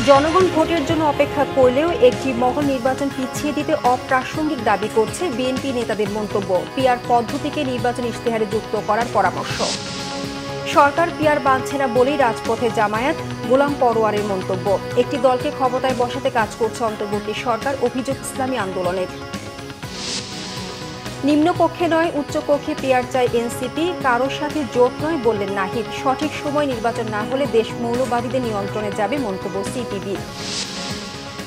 জনগণ ভোটের জন্য অপেক্ষা করলেও একটি মহল নির্বাচন পিছিয়ে দিতে অপ্রাসঙ্গিক দাবি করছে বিএনপি নেতাদের মন্তব্য। পিআর পদ্ধতিকে নির্বাচন ইশতেহারে যুক্ত করার পরামর্শ। সরকার পিআর মানছে না বলেই রাজপথে জামায়াত, গোলাম পরোয়ারের মন্তব্য। একটি দলকে ক্ষমতায় বসাতে কাজ করছে অন্তর্বর্তী সরকার, অভিযোগ ইসলামী আন্দোলনের। নিম্নকক্ষে নয় উচ্চকক্ষে পিআর চাই এনসিপি, কারোর সাথে জোট নয় বললেন নাহিদ। সঠিক সময় নির্বাচন না হলে দেশ মৌলবাদীদের নিয়ন্ত্রণে যাবে, মন্তব্য সিপিবি।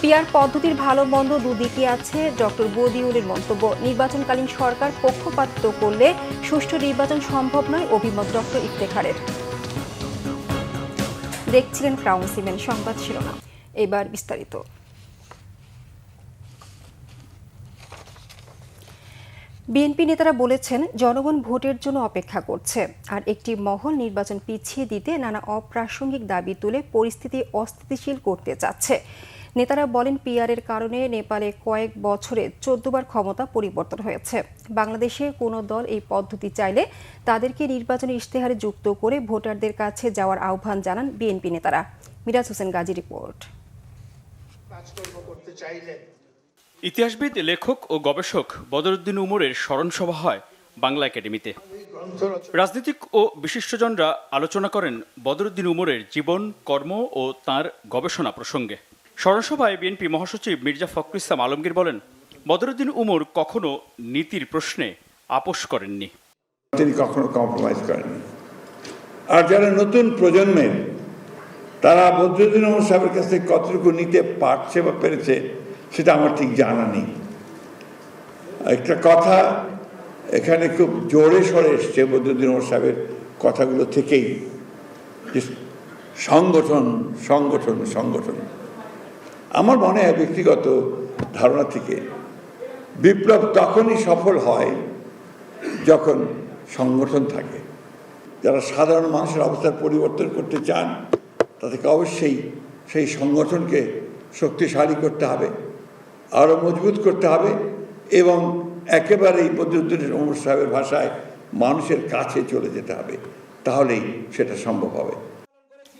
পিআর পদ্ধতির ভালো মন্দ দুদিকই আছে, ডক্টর বদিউলের মন্তব্য। নির্বাচনকালীন সরকার পক্ষপাতিত্ব করলে সুষ্ঠু নির্বাচন সম্ভব নয়, অভিমত ডক্টর ইফতেখারের। দেখছিলেন ক্রাউন সিমেন্ট সংবাদ শিরোনাম, এবার বিস্তারিত। বিএনপি নেতারা বলেছেন, জনগণ ভোটের জন্য অপেক্ষা করছে, আর একটি মহল নির্বাচন পিছিয়ে দিতে নানা অপ্রাসঙ্গিক দাবি তুলে পরিস্থিতি অস্থিতিশীল করতে চাচ্ছে। নেতারা বলেন, পিআরের কারণে নেপালে কয়েক বছরে 14 বার ক্ষমতা পরিবর্তন হয়েছে। বাংলাদেশে কোনো দল এই পদ্ধতি চাইলে তাদেরকে নির্বাচনী ইশতেহারে যুক্ত করে ভোটারদের কাছে যাওয়ার আহ্বান জানান বিএনপি নেতারা। মিরাজ হোসেন গাজী রিপোর্ট। ইতিহাসবিদ, লেখক ও গবেষক বদরুদ্দিন উমরের স্মরণসভা হয় বাংলা একাডেমিতে। রাজনীতিক ও বিশিষ্টজনরা আলোচনা করেন বদরুদ্দিন উমরের জীবন, কর্ম ও তাঁর গবেষণা প্রসঙ্গে। স্মরণসভায় বিএনপি মহাসচিব মির্জা ফখরুল ইসলাম আলমগীর বলেন, বদরুদ্দিন উমর কখনো নীতির প্রশ্নে আপোষ করেননি। তিনি কখনো কম্প্রোমাইজ করেননি। আর যারা নতুন প্রজন্মের, তারা বদরুদ্দিন উমর সাহেবের কাছ থেকে কতটুকু নিতে পারছে বা পেরেছে সেটা আমার ঠিক জানা নেই। একটা কথা এখানে খুব জোরে সরে এসছে বদরুদ্দিন উমর সাহেবের কথাগুলো থেকেই, যে সংগঠন সংগঠন সংগঠন। আমার মনে হয় ব্যক্তিগত ধারণা থেকে বিপ্লব তখনই সফল হয় যখন সংগঠন থাকে। যারা সাধারণ মানুষের অবস্থার পরিবর্তন করতে চান তাদেরকে অবশ্যই সেই সংগঠনকে শক্তিশালী করতে হবে, আরও মজবুত করতে হবে এবং একেবারেই বদরুদ্দিন উমর সাহেবের ভাষায় মানুষের কাছে চলে যেতে হবে, তাহলেই সেটা সম্ভব হবে।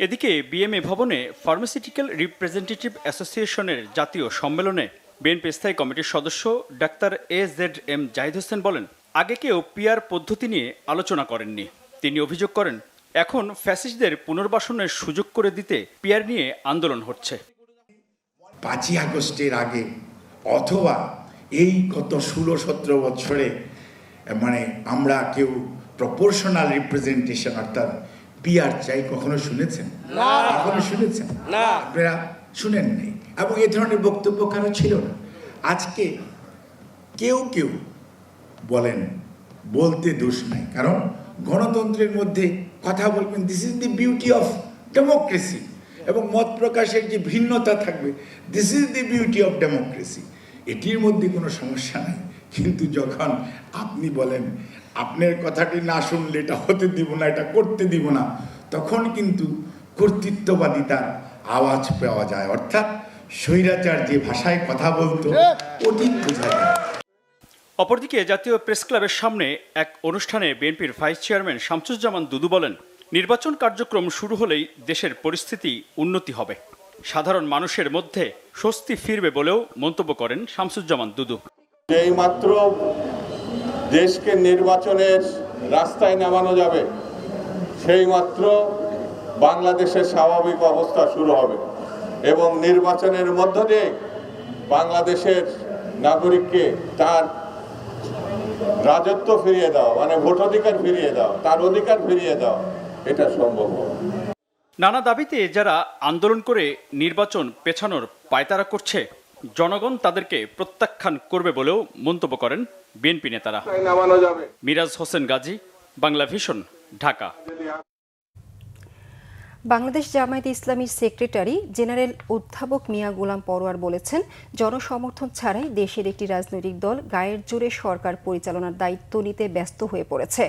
এদিকে বিএমএ ভবনে ফার্মাসিউটিক্যাল রিপ্রেজেন্টেটিভ অ্যাসোসিয়েশনের জাতীয় সম্মেলনে বিএনপি স্থায়ী কমিটির সদস্য ডাক্তার AZM জাহিদ হোসেন বলেন, আগে কেউ পিআর পদ্ধতি নিয়ে আলোচনা করেননি। তিনি অভিযোগ করেন, এখন ফ্যাসিস্টদের পুনর্বাসনের সুযোগ করে দিতে পিআর নিয়ে আন্দোলন হচ্ছে। 5ই আগস্টের আগে অথবা এই গত 16-17 বছরে আমরা কেউ প্রপোর্শনাল রিপ্রেজেন্টেশন অর্থাৎ পিআর চাই কখনো শুনেছেন? কখনো শুনেছেন? আপনারা শুনেন নাই, এবং এ ধরনের বক্তব্য কারো ছিল না। আজকে কেউ কেউ বলেন, বলতে দোষ নাই, কারণ গণতন্ত্রের মধ্যে কথা বলবেন। This is the beauty of democracy, এবং মত প্রকাশের যে ভিন্নতা থাকবে, this is the beauty of democracy. এটির মধ্যে কোনো সমস্যা নেই। কিন্তু যখন আপনি বলেন আপনার কথাটি না শুনলে এটা হতে দিব না, এটা করতে দিব না, তখন কিন্তু কর্তৃত্ববাদিতার আওয়াজ পাওয়া যায়, অর্থাৎ স্বৈরাচার যে ভাষায় কথা বলতো ওটি বোঝা যায়। অপরদিকে জাতীয় প্রেস ক্লাবের সামনে এক অনুষ্ঠানে বিএনপির ভাইস চেয়ারম্যান শামসুজ্জামান দুদু বলেন, নির্বাচন কার্যক্রম শুরু হলেই দেশের পরিস্থিতি উন্নতি হবে, সাধারণ মানুষের মধ্যে স্বস্তি ফিরবে বলেও মন্তব্য করেন শামসুজ্জামান দুদু। এইমাত্র দেশকে নির্বাচনের রাস্তায় নামানো যাবে, সেই মাত্র বাংলাদেশের স্বাভাবিক অবস্থা শুরু হবে, এবং নির্বাচনের মধ্য দিয়ে বাংলাদেশের নাগরিককে তার রাজত্ব ফিরিয়ে দেওয়া, ভোটাধিকার ফিরিয়ে দেওয়া, তার অধিকার ফিরিয়ে দেওয়া, এটা সম্ভব হবে। নানা দাবিতে যারা আন্দোলন করে নির্বাচন পেছানোর পায়তারা করছে, জনগণ তাদেরকে প্রত্যাখ্যান করবে বলেও মন্তব্য করেন বিএনপি নেতারা। মিরাজ হোসেন গাজী, বাংলা ভিশন, ঢাকা। বাংলাদেশ জামায়াতে ইসলামীর সেক্রেটারি জেনারেল অধ্যাপক মিয়া গোলাম পরোয়ার বলেছেন, জনসমর্থন ছাড়াই দেশের একটি রাজনৈতিক দল গায়ের জোরে সরকার পরিচালনার দায়িত্ব নিতে ব্যস্ত হয়ে পড়েছে।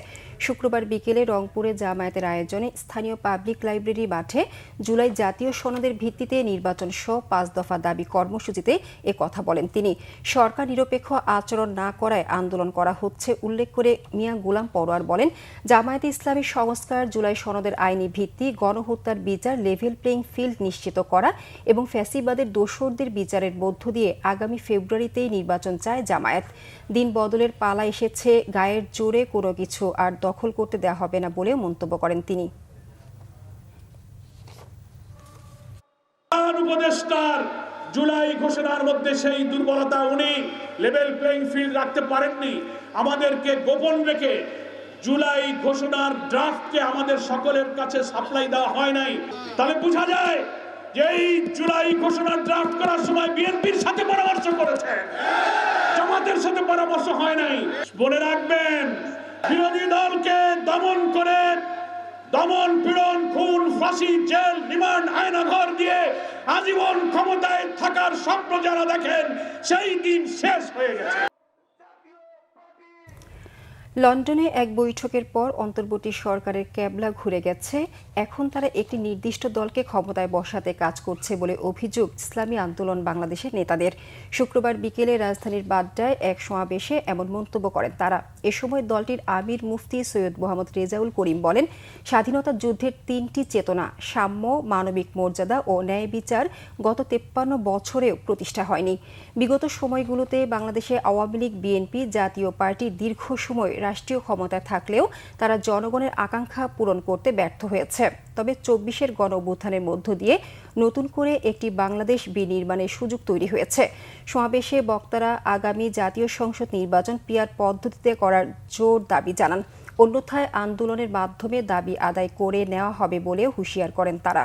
শুক্রবার বিকেলে রংপুরে জামায়াতের আয়োজনে স্থানীয় পাবলিক লাইব্রেরি মাঠে জুলাই জাতীয় সনদের ভিত্তিতে নির্বাচন সহ 5 দফা দাবি কর্মসূচিতে এ কথা বলেন তিনি। সরকার নিরপেক্ষ আচরণ না করায় আন্দোলন করা হচ্ছে উল্লেখ করে মিয়া গোলাম পরোয়ার বলেন, জামায়াতে ইসলামী সংস্কার, জুলাই সনদের আইনি ভিত্তি, গণহত্যা গণহত্যার বিচার, লেভেল প্লেইং ফিল্ড নিশ্চিত করা এবং ফ্যাসিবাদের দোসরদের বিচারের মধ্য দিয়ে আগামী ফেব্রুয়ারিতেই নির্বাচন চায় জামায়াত। দিন বদলের পালা এসেছে, গায়ের জোরে কোনো কিছু আর দখল করতে দেওয়া হবে না বলেও মন্তব্য করেন তিনি। উপদেষ্টার জুলাই ঘোষণার মধ্যে সেই দুর্বলতা, উনি লেভেল প্লেইং ফিল্ড রাখতে পারেননি। আমাদেরকে গোপন রেখে জুলাই ঘোষণার ড্রাফটকে আমাদের সকলের কাছে সাপ্লাই দেওয়া হয় নাই। তাহলে বোঝা যায় যে এই জুলাই ঘোষণার ড্রাফট করার সময় বিএনপির সাথে পরামর্শ করেছে, জামাতের সাথে পরামর্শ হয় নাই। মনে রাখবেন, বিরোধী দলকে দমন করে দমন, পীড়ন, খুন, ফাঁসি, জেল, রিমান্ড, আয়নাঘর দিয়ে আজীবন ক্ষমতায় থাকার স্বপ্ন যারা দেখেন, সেই দিন শেষ হয়ে গেছে। লন্ডনে এক বৈঠকের পর অন্তর্বর্তী সরকারের ক্যাবলা ঘুরে গেছে। এখন তারা একটি নির্দিষ্ট দলকে ক্ষমতায় বসাতে কাজ করছে বলে অভিযোগ ইসলামী আন্দোলন বাংলাদেশের নেতাদের। শুক্রবার বিকেলে রাজধানীর বাড্ডায় এক সমাবেশে এমন মন্তব্য করেন তারা। এ সময় দলটির আমির মুফতি সৈয়দ মোহাম্মদ রেজাউল করিম বলেন, স্বাধীনতা যুদ্ধের 3টি চেতনা, সাম্য, মানবিক মর্যাদা ও ন্যায় বিচার গত 53 বছরেও প্রতিষ্ঠা হয়নি। বিগত সময়গুলোতে বাংলাদেশে আওয়ামী লীগ, বিএনপি, জাতীয় পার্টি দীর্ঘ সময় রাষ্ট্রীয় ক্ষমতায় থাকলেও তারা জনগণের আকাঙ্ক্ষা পূরণ করতে ব্যর্থ হয়েছে। তবে 24-এর গণঅভ্যুত্থানের মধ্য দিয়ে নতুন করে একটি বাংলাদেশ বিনির্মাণের সুযোগ তৈরি হয়েছে। সমাবেশে বক্তারা আগামী জাতীয় সংসদ নির্বাচন পিআর পদ্ধতিতে করার জোর দাবি জানান। অন্যথায় আন্দোলনের মাধ্যমে দাবি আদায় করে নেওয়া হবে বলেও হুঁশিয়ার করেন তারা।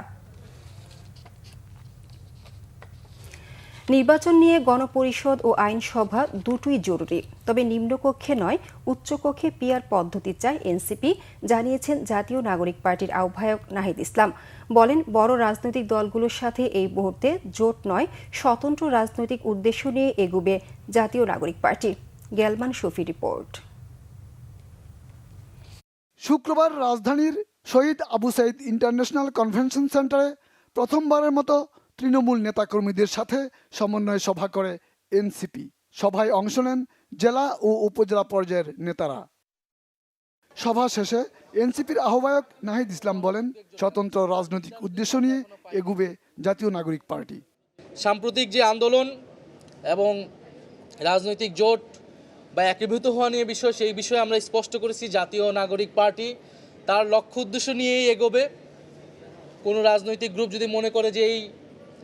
নির্বাচন নিয়ে গণপরিষদ ও আইনসভা দুটোই জরুরি, তবে নিম্নকক্ষে নয়, উচ্চকক্ষে পিআর পদ্ধতি চায় এনসিপি, জানিয়েছেন জাতীয় নাগরিক পার্টির আহ্বায়ক নাহিদ ইসলাম। বলেন, বড় রাজনৈতিক দলগুলোর সাথে এই মুহূর্তে জোট নয়, স্বতন্ত্র রাজনৈতিক উদ্দেশ্য নিয়ে এগুবে জাতীয় নাগরিক পার্টি। গেলমান শফি রিপোর্ট। শুক্রবার রাজধানীর শহীদ আবু সাইদ ইন্টারন্যাশনাল কনভেনশন সেন্টারে প্রথমবারের মতো তৃণমূল নেতাকর্মীদের সাথে সমন্বয় সভা করে এনসিপি। সভায় অংশ নেন জেলা ও উপজেলা পর্যায়ের নেতারা। সভা শেষে এনসিপির আহ্বায়ক নাহিদ ইসলাম বলেন, স্বতন্ত্র রাজনৈতিক উদ্দেশ্য নিয়ে এগুবে জাতীয় নাগরিক পার্টি। সাম্প্রতিক যে আন্দোলন এবং রাজনৈতিক জোট বা একীভূত হওয়া নিয়ে বিষয়, সেই বিষয়ে আমরা স্পষ্ট করেছি জাতীয় নাগরিক পার্টি তার লক্ষ্য উদ্দেশ্য নিয়েই এগোবে। কোনো রাজনৈতিক গ্রুপ যদি মনে করে যে এই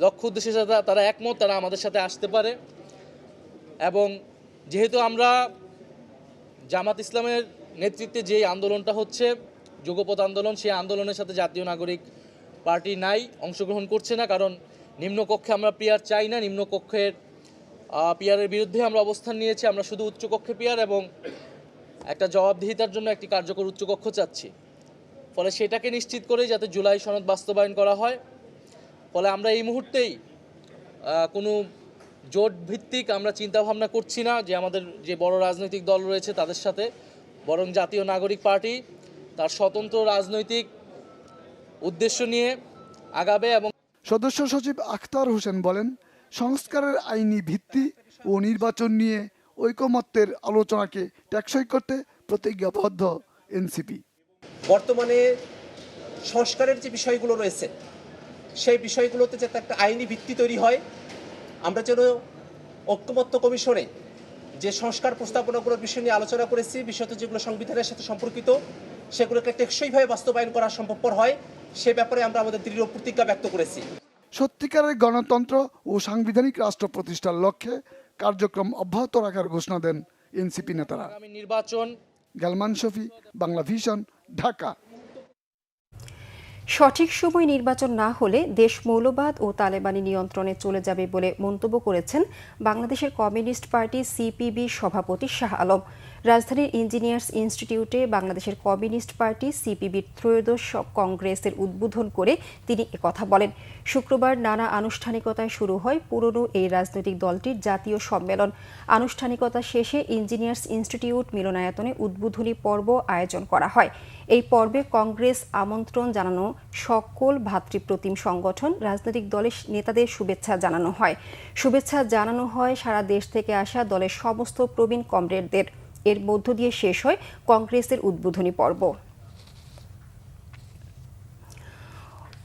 লক্ষ্য উদ্দেশ্যের সাথে তারা একমত, তারা আমাদের সাথে আসতে পারে। এবং যেহেতু আমরা জামাত ইসলামের নেতৃত্বে যে আন্দোলনটা হচ্ছে যুগপৎ আন্দোলন, সেই আন্দোলনের সাথে জাতীয় নাগরিক পার্টি নাই, অংশগ্রহণ করছে না। কারণ নিম্নকক্ষে আমরা পিআর চাই না, নিম্নকক্ষের পিআরের বিরুদ্ধে আমরা অবস্থান নিয়েছি। আমরা শুধু উচ্চকক্ষে পিআর এবং একটা জবাবদিহিতার জন্য একটি কার্যকর উচ্চকক্ষ চাচ্ছি। ফলে সেটাকে নিশ্চিত করে যাতে জুলাই সনদ বাস্তবায়ন করা হয়। ফলে আমরা এই মুহূর্তেই কোনো জোট ভিত্তিক আমরা চিন্তাভাবনা করছি না যে আমাদের যে বড় রাজনৈতিক দল রয়েছে তাদের সাথে, বরং জাতীয় নাগরিক পার্টি তার স্বতন্ত্র রাজনৈতিক উদ্দেশ্য নিয়ে আগাবে। এবং সদস্য সচিব আখতার হোসেন বলেন, সংস্কারের আইনি ভিত্তি ও নির্বাচন নিয়ে ঐকমত্যের আলোচনাকে টেকসই করতে প্রতিজ্ঞাবদ্ধ এনসিপি। বর্তমানে সংস্কারের যে বিষয়গুলো রয়েছে সেই বিষয়গুলোতে যাতে একটা আইনি ভিত্তি তৈরি হয়, আমরা যেন ঐকমত্য কমিশনে যে সংস্কার প্রস্তাবনাগুলোর বিষয় নিয়ে আলোচনা করেছি, বিশেষত যেগুলো সংবিধানের সাথে সম্পর্কিত, সেগুলোকে টেকসইভাবে বাস্তবায়ন করা সম্ভবপর হয়, সে ব্যাপারে আমরা আমাদের দৃঢ় প্রতিজ্ঞা ব্যক্ত করেছি। সত্যিকারের গণতন্ত্র ও সাংবিধানিক রাষ্ট্র প্রতিষ্ঠার লক্ষ্যে কার্যক্রম অব্যাহত রাখার ঘোষণা দেন এনসিপি নেতারা। আগামী নির্বাচন। গেলমান শফি, বাংলা ভিশন, ঢাকা। সঠিক সময় নির্বাচন না হলে দেশ মৌলবাদ ও তালেবানি নিয়ন্ত্রণে চলে যাবে বলে মন্তব্য করেছেন বাংলাদেশের কমিউনিস্ট পার্টি সিপিবি সভাপতি শাহ আলম। রাজধানীর ইঞ্জিনিয়ার্স ইনস্টিটিউটে বাংলাদেশের কমিউনিস্ট পার্টি সিপিবির ত্রয়োদশ কংগ্রেসের উদ্বোধন করে তিনি একথা বলেন। শুক্রবার নানা আনুষ্ঠানিকতায় শুরু হয় পুরনো এই রাজনৈতিক দলটির জাতীয় সম্মেলন। আনুষ্ঠানিকতা শেষে ইঞ্জিনিয়ার্স ইনস্টিটিউট মিলনায়তনে উদ্বোধনী পর্ব আয়োজন করা হয়। এই পর্বে কংগ্রেস আমন্ত্রণ জানানো সকল ভ্রাতৃপ্রতিম সংগঠন, রাজনৈতিক দলের নেতাদের শুভেচ্ছা জানানো হয়। শুভেচ্ছা জানানো হয় সারা দেশ থেকে আসা দলের সমস্ত প্রবীণ কমরেডদের। এর মধ্য দিয়ে শেষ হয় কংগ্রেসের উদ্বোধনী পর্ব।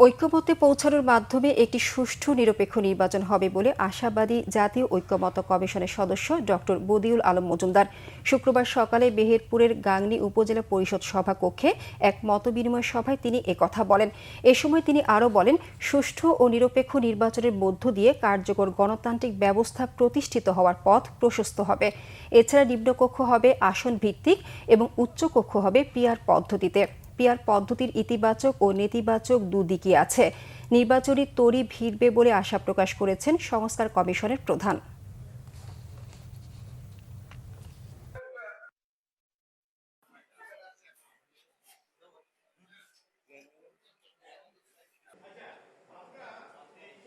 ঐক্যমত্যে পৌঁছানোর মাধ্যমে একটি সুষ্ঠু নিরপেক্ষ নির্বাচন হবে বলে আশাবাদী জাতীয় ঐক্যমত্য কমিশনের সদস্য ডক্টর বদিউল আলম মজুমদার। শুক্রবার সকালে মেহেরপুরের গাংনী উপজেলা পরিষদ সভা কক্ষে এক মতবিনিময় সভায় তিনি একথা বলেন। এ সময় তিনি আরও বলেন, সুষ্ঠু ও নিরপেক্ষ নির্বাচনের মধ্য দিয়ে কার্যকর গণতান্ত্রিক ব্যবস্থা প্রতিষ্ঠিত হওয়ার পথ প্রশস্ত হবে। এছাড়া নিম্নকক্ষ হবে আসন ভিত্তিক এবং উচ্চকক্ষ হবে পিআর পদ্ধতিতে। পিআর পদ্ধতির ইতিবাচক ও নেতিবাচক দুদিকই আছে। নির্বাচনী তরি ভিড়বে বলে আশা প্রকাশ করেছেন সংস্কার কমিশনের প্রধান।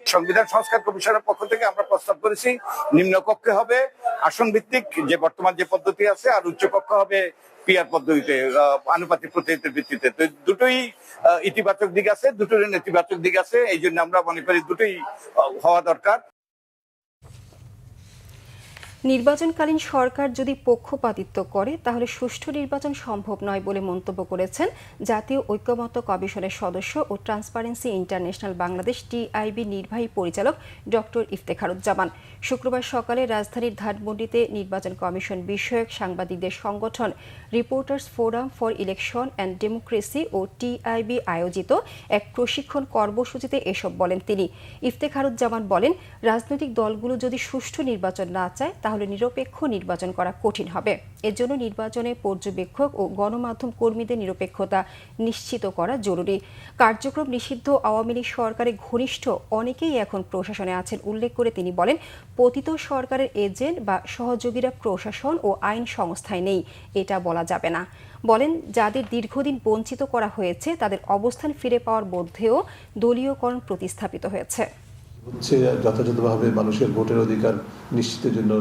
সংবিধান সংস্কার কমিশনের পক্ষ থেকে আমরা প্রস্তাব করেছি নিম্নকক্ষে হবে আসন ভিত্তিক যে বর্তমান যে পদ্ধতি আছে, আর উচ্চকক্ষ হবে পিআর পদ্ধতিতে আনুপাতিক প্রতিনিধিত্বের ভিত্তিতে। তো দুটোই ইতিবাচক দিক আছে, দুটোরই নেতিবাচক দিক আছে। এই জন্য আমরা মনে করি দুটোই হওয়া দরকার। নির্বাচনকালীন সরকার যদি পক্ষপাতিত্ব করে তাহলে সুষ্ঠু নির্বাচন সম্ভব নয় বলে মন্তব্য করেছেন জাতীয় ঐক্যমত্য কমিশনের সদস্য ও ট্রান্সপারেন্সি ইন্টারন্যাশনাল বাংলাদেশ টিআইবি নির্বাহী পরিচালক ডক্টর ইফতেখারুজ্জামান। শুক্রবার সকালে রাজধানীর ধানমন্ডিতে নির্বাচন কমিশন বিষয়ক সাংবাদিকদের সংগঠন reporters forum for election and democracy ও টিআইবি আয়োজিত এক প্রশিক্ষণ কর্মসূচিতে এসব বলেন তিনি। ইফতেখারুজ্জামান বলেন, রাজনৈতিক দলগুলো যদি সুষ্ঠু নির্বাচন না চায় তাহলে নিরপেক্ষ নির্বাচন করা কঠিন হবে। এর জন্য নির্বাচনে পর্যবেক্ষক ও গণমাধ্যম কর্মীদের নিরপেক্ষতা নিশ্চিত করা জরুরি। কার্যক্রম নিষিদ্ধ আওয়ামী লীগ সরকারের ঘনিষ্ঠ অনেকেই এখন প্রশাসনে আছেন উল্লেখ করে তিনি বলেন, পতিত সরকারের এজেন্ট বা সহযোগীরা প্রশাসন ও আইন সংস্থায় নেই এটা বলা যাবে না। বলেন, যাদের দীর্ঘদিন বঞ্চিত করা হয়েছে তাদের অবস্থান ফিরে পাওয়ার মধ্যেও দলীয়করণ প্রতিস্থাপিত হয়েছে। হচ্ছে যথাযথভাবে মানুষের ভোটের অধিকার নিশ্চিতের জন্য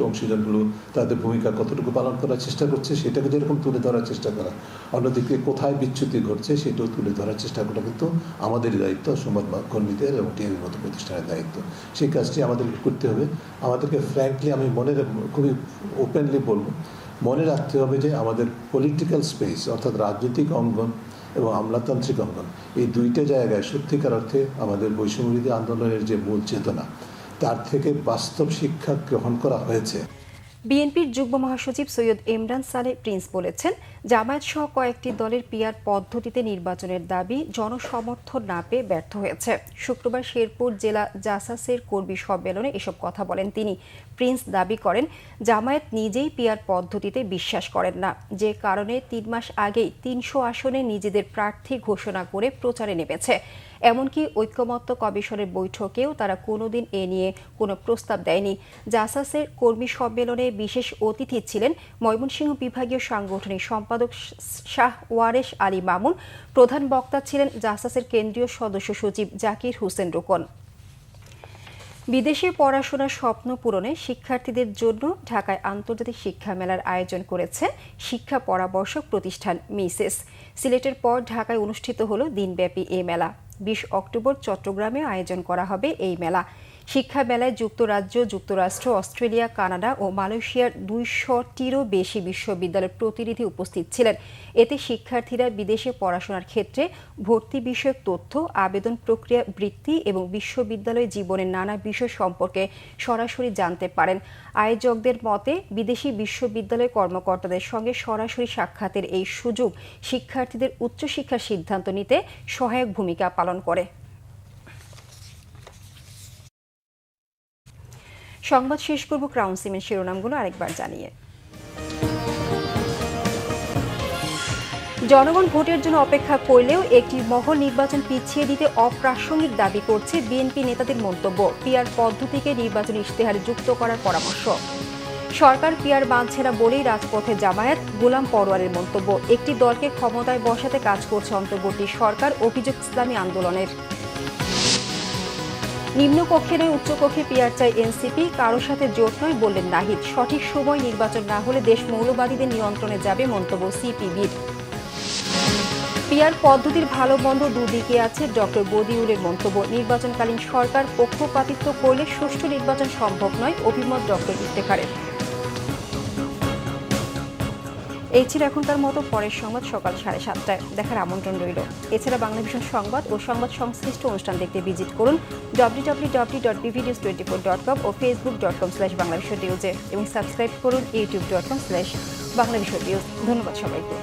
অংশীদারগুলো তাদের ভূমিকা কতটুকু পালন করার চেষ্টা করছে সেটাকে যেরকম তুলে ধরার চেষ্টা করা, অন্যদিকে কোথায় বিচ্যুতি ঘটছে সেটাও তুলে ধরার চেষ্টা করা কিন্তু আমাদেরই দায়িত্ব, সংবাদ কর্মীদের এবং টিভির মতো প্রতিষ্ঠানের দায়িত্ব। সেই কাজটি আমাদেরকে করতে হবে। আমাদেরকে ফ্র্যাঙ্কলি আমি খুবই ওপেনলি বলবো, মনে রাখতে হবে যে আমাদের পলিটিক্যাল স্পেস অর্থাৎ রাজনৈতিক অঙ্গন এবং আমলাতান্ত্রিক অঙ্গন, এই দুইটা জায়গায় সত্যিকার অর্থে আমাদের বৈষম্যবিরোধী আন্দোলনের যে মূল চেতনা তার থেকে বাস্তব শিক্ষা গ্রহণ করা হয়েছে। বিএনপির যুগ্ম মহাসচিব সৈয়দ ইমরান সালেহ প্রিন্স বলেছেন, জামায়াত সহ কয়েকটি দলের পিআর পদ্ধতিতে নির্বাচনের দাবি জনসমর্থন না পেয়ে ব্যর্থ হয়েছে। শুক্রবার শেরপুর জেলা জাসাসের কর্মী সম্মেলনে এসব কথা বলেন তিনি। প্রিন্স দাবি করেন, জামায়াত নিজেই পিআর পদ্ধতিতে বিশ্বাস করেন না, যে কারণে 3 মাস আগেই 300 আসনে নিজেদের প্রার্থী ঘোষণা করে প্রচারে নেমেছে। এমনকি ঐক্যমত্য কমিশনের বৈঠকেও তারা কোনোদিন এ নিয়ে কোনো প্রস্তাব দেয়নি। জাসাসের কর্মী সম্মেলনে বিশেষ অতিথি ছিলেন ময়মনসিংহ বিভাগীয় সাংগঠনিক সম্পাদক শাহ ওয়ারেশ আলী মামুন। প্রধান বক্তা ছিলেন জাসাসের কেন্দ্রীয় সদস্য সচিব জাকির হোসেন রোকন। বিদেশে পড়াশোনার স্বপ্ন পূরণে শিক্ষার্থীদের জন্য ঢাকায় আন্তর্জাতিক শিক্ষা মেলার আয়োজন করেছে শিক্ষা পরামর্শক প্রতিষ্ঠান মিসেস। সিলেটের পর ঢাকায় অনুষ্ঠিত হলো দিনব্যাপী এই মেলা। 20 অক্টোবর চট্টগ্রামে আয়োজন করা হবে এই মেলা। শিক্ষা মেলায় যুক্তরাজ্য, যুক্তরাষ্ট্র, অস্ট্রেলিয়া, কানাডা ও মালয়েশিয়ার 200টিরও বেশি বিশ্ববিদ্যালয়ের প্রতিনিধি উপস্থিত ছিলেন। এতে শিক্ষার্থীরা বিদেশে পড়াশোনার ক্ষেত্রে ভর্তি বিষয়ক তথ্য, আবেদন প্রক্রিয়া, বৃত্তি এবং বিশ্ববিদ্যালয় জীবনের নানা বিষয় সম্পর্কে সরাসরি জানতে পারেন। আয়োজকদের মতে, বিদেশি বিশ্ববিদ্যালয় কর্মকর্তাদের সঙ্গে সরাসরি সাক্ষাতের এই সুযোগ শিক্ষার্থীদের উচ্চশিক্ষার সিদ্ধান্ত নিতে সহায়ক ভূমিকা পালন করে। সংবাদ শেষ করব ক্রাউন সিমেন্ট শিরোনামগুলো আরেকবার জানিয়ে। জনগণ ভোটের জন্য অপেক্ষা করলেও একটি মহল নির্বাচন পিছিয়ে দিতে অপ্রাসঙ্গিক দাবি করছে বিএনপি নেতাদের মন্তব্য। পিআর পদ্ধতিকে নির্বাচনী ইশতেহারে যুক্ত করার পরামর্শ। সরকার পিআর মানছে না বলেই রাজপথে জামায়াত, গোলাম পরোয়ারের মন্তব্য। একটি দলকে ক্ষমতায় বসাতে কাজ করছে অন্তর্বর্তী সরকার, অভিযোগ ইসলামী আন্দোলনের। নিম্নকক্ষে নয় উচ্চকক্ষে পিআর চাই এনসিপি, কারো সাথে জোট নয় বললেন নাহিদ। সঠিক সময় নির্বাচন না হলে দেশ মৌলবাদীদের নিয়ন্ত্রণে যাবে, মন্তব্য সিপিবির। পিআর পদ্ধতির ভালো মন্দ দুদিকে আছে, ডক্টর বদিউলের মন্তব্য। নির্বাচনকালীন সরকার পক্ষপাতিত্ব করলে সুষ্ঠু নির্বাচন সম্ভব নয়, অভিমত ডক্টর ইফতেখারের। এই ছিল এখনকার মতো, পরের সংবাদ সকাল 7:30টায় দেখার আমন্ত্রণ রইল। এছাড়া বাংলাভিশন সংবাদ ও সংবাদ সংশ্লিষ্ট অনুষ্ঠান দেখতে ভিজিট করুন www.bvnews24.com ও facebook.com/banglavishnewsে এবং সাবস্ক্রাইব করুন youtube.com/banglavishnnews। ধন্যবাদ সবাইকে।